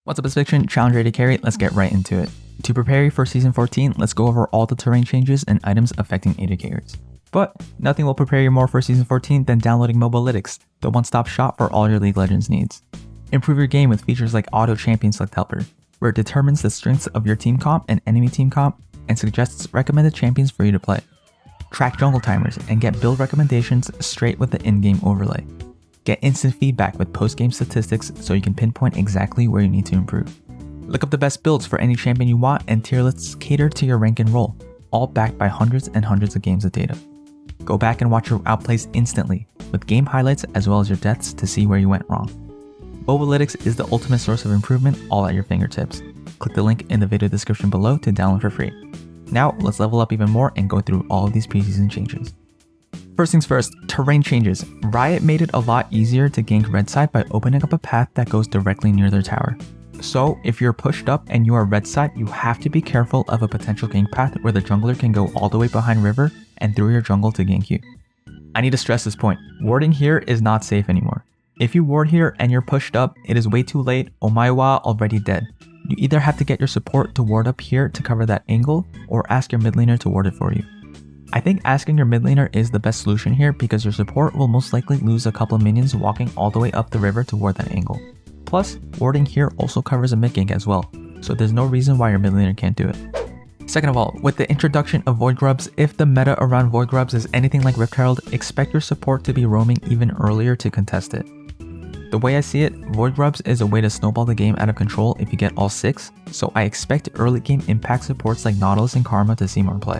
What's up, Misfortune? Challenger AD carry, let's get right into it. To prepare you for Season 14, let's go over all the terrain changes and items affecting AD carries. But nothing will prepare you more for Season 14 than downloading Mobalytics, the one-stop shop for all your League Legends needs. Improve your game with features like Auto Champion Select Helper, where it determines the strengths of your team comp and enemy team comp and suggests recommended champions for you to play. Track jungle timers and get build recommendations straight with the in-game overlay. Get instant feedback with post-game statistics so you can pinpoint exactly where you need to improve. Look up the best builds for any champion you want and tier lists cater to your rank and role, all backed by hundreds and hundreds of games of data. Go back and watch your outplays instantly, with game highlights as well as your deaths to see where you went wrong. Mobalytics is the ultimate source of improvement, all at your fingertips. Click the link in the video description below to download for free. Now let's level up even more and go through all of these preseason changes. First things first, terrain changes. Riot made it a lot easier to gank red side by opening up a path that goes directly near their tower. So if you're pushed up and you are red side, you have to be careful of a potential gank path where the jungler can go all the way behind river and through your jungle to gank you. I need to stress this point, warding here is not safe anymore. If you ward here and you're pushed up, it is way too late, Omaiwa already dead. You either have to get your support to ward up here to cover that angle, or ask your mid laner to ward it for you. I think asking your mid laner is the best solution here because your support will most likely lose a couple of minions walking all the way up the river toward that angle. Plus, warding here also covers a mid gank as well, so there's no reason why your mid laner can't do it. Second of all, with the introduction of Void Grubs, if the meta around Void Grubs is anything like Rift Herald, expect your support to be roaming even earlier to contest it. The way I see it, Void Grubs is a way to snowball the game out of control if you get all 6, so I expect early game impact supports like Nautilus and Karma to see more play.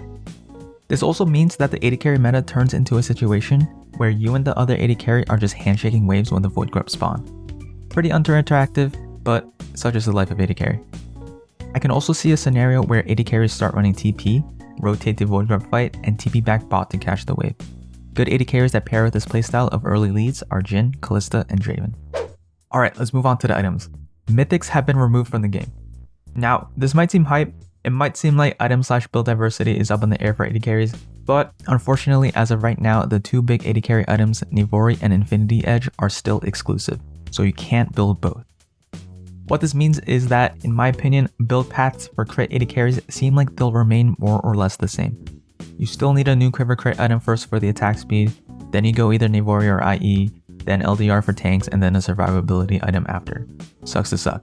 This also means that the AD carry meta turns into a situation where you and the other AD carry are just handshaking waves when the Void Grubs spawn. Pretty under-interactive, but such is the life of AD carry. I can also see a scenario where AD carries start running TP, rotate the Void Grub fight, and TP back bot to catch the wave. Good AD carries that pair with this playstyle of early leads are Jhin, Kalista, and Draven. Alright, let's move on to the items. Mythics have been removed from the game. Now, this might seem hype. It might seem like item/build diversity is up in the air for AD carries, but unfortunately as of right now, the two big AD carry items, Nivori and Infinity Edge, are still exclusive, so you can't build both. What this means is that, in my opinion, build paths for crit AD carries seem like they'll remain more or less the same. You still need a new quiver crit item first for the attack speed, then you go either Nivori or IE, then LDR for tanks, and then a survivability item after. Sucks to suck.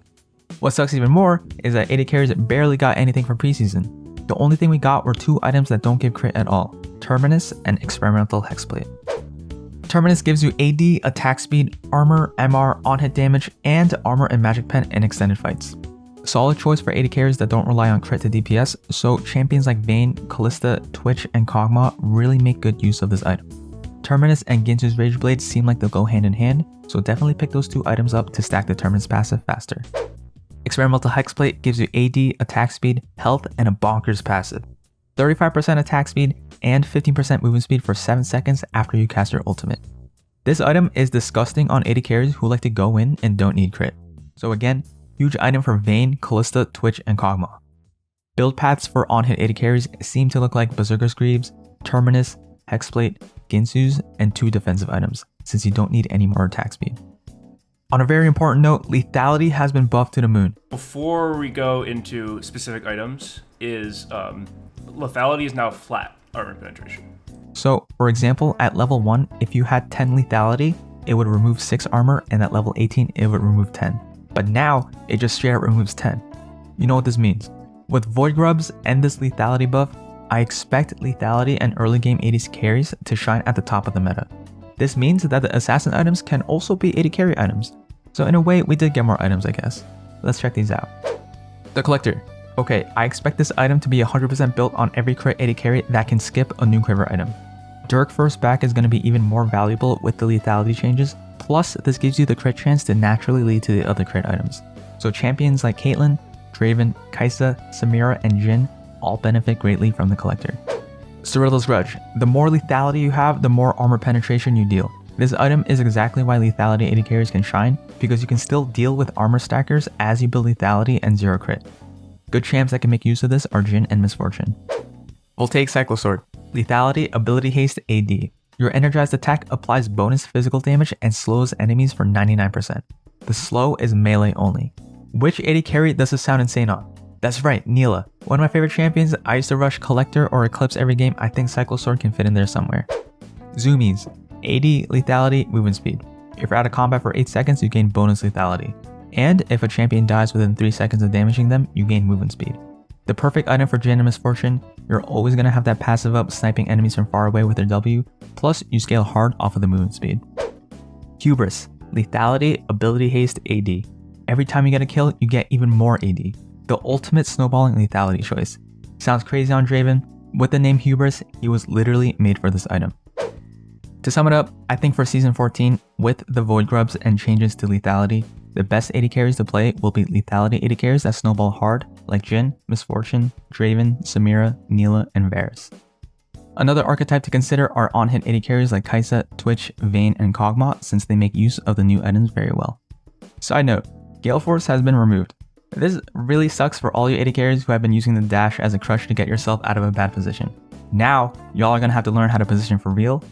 What sucks even more is that AD carries barely got anything from preseason. The only thing we got were two items that don't give crit at all, Terminus and Experimental Hexplate. Terminus gives you AD, attack speed, armor, MR, on-hit damage, and armor and magic pen in extended fights. Solid choice for AD carries that don't rely on crit to DPS, so champions like Vayne, Kalista, Twitch, and Kog'Maw really make good use of this item. Terminus and Ginsu's Rage Blade seem like they'll go hand in hand, so definitely pick those two items up to stack the Terminus passive faster. Experimental Hexplate gives you AD, attack speed, health, and a bonkers passive. 35% attack speed and 15% movement speed for 7 seconds after you cast your ultimate. This item is disgusting on AD carries who like to go in and don't need crit. So again, huge item for Vayne, Kalista, Twitch, and Kog'Maw. Build paths for on-hit AD carries seem to look like Berserker's Greaves, Terminus, Hexplate, Ginsu's, and 2 defensive items, since you don't need any more attack speed. On a very important note, lethality has been buffed to the moon. Before we go into specific items, lethality is now flat armor penetration. So, for example, at level 1, if you had 10 lethality, it would remove 6 armor, and at level 18, it would remove 10. But now, it just straight up removes 10. You know what this means. With Void Grubs and this lethality buff, I expect lethality and early game AD carries to shine at the top of the meta. This means that the assassin items can also be AD carry items. So in a way, we did get more items, I guess. Let's check these out. The Collector. Okay, I expect this item to be 100% built on every crit AD carry that can skip a new quiver item. Dirk first back is going to be even more valuable with the lethality changes, plus this gives you the crit chance to naturally lead to the other crit items. So champions like Caitlyn, Draven, Kai'Sa, Samira, and Jhin all benefit greatly from the Collector. Cyrill's Grudge. The more lethality you have, the more armor penetration you deal. This item is exactly why lethality AD carries can shine, because you can still deal with armor stackers as you build lethality and 0 crit. Good champs that can make use of this are Jhin and Misfortune. Voltaic Cyclosword. Lethality, ability haste, AD. Your energized attack applies bonus physical damage and slows enemies for 99%. The slow is melee only. Which AD carry does this sound insane on? That's right, Neela. One of my favorite champions. I used to rush Collector or Eclipse every game. I think Cycle Sword can fit in there somewhere. Zoomies. AD, lethality, movement speed. If you're out of combat for 8 seconds, you gain bonus lethality. And if a champion dies within 3 seconds of damaging them, you gain movement speed. The perfect item for Jhin and Misfortune. You're always going to have that passive up sniping enemies from far away with their W, plus you scale hard off of the movement speed. Hubris. Lethality, ability haste, AD. Every time you get a kill, you get even more AD. The ultimate snowballing lethality choice. Sounds crazy on Draven. With the name Hubris, he was literally made for this item. To sum it up, I think for Season 14, with the Void Grubs and changes to lethality, the best AD carries to play will be lethality AD carries that snowball hard, like Jhin, Misfortune, Draven, Samira, Neela, and Varus. Another archetype to consider are on-hit AD carries like Kai'Sa, Twitch, Vayne, and Kog'Maw, since they make use of the new items very well. Side note, Gale Force has been removed. This really sucks for all you AD carries who have been using the dash as a crutch to get yourself out of a bad position. Now, y'all are gonna have to learn how to position for real.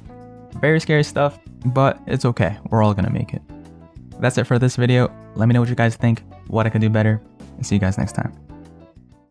Very scary stuff, but it's okay, we're all gonna make it. That's it for this video. Let me know what you guys think, what I could do better, and see you guys next time.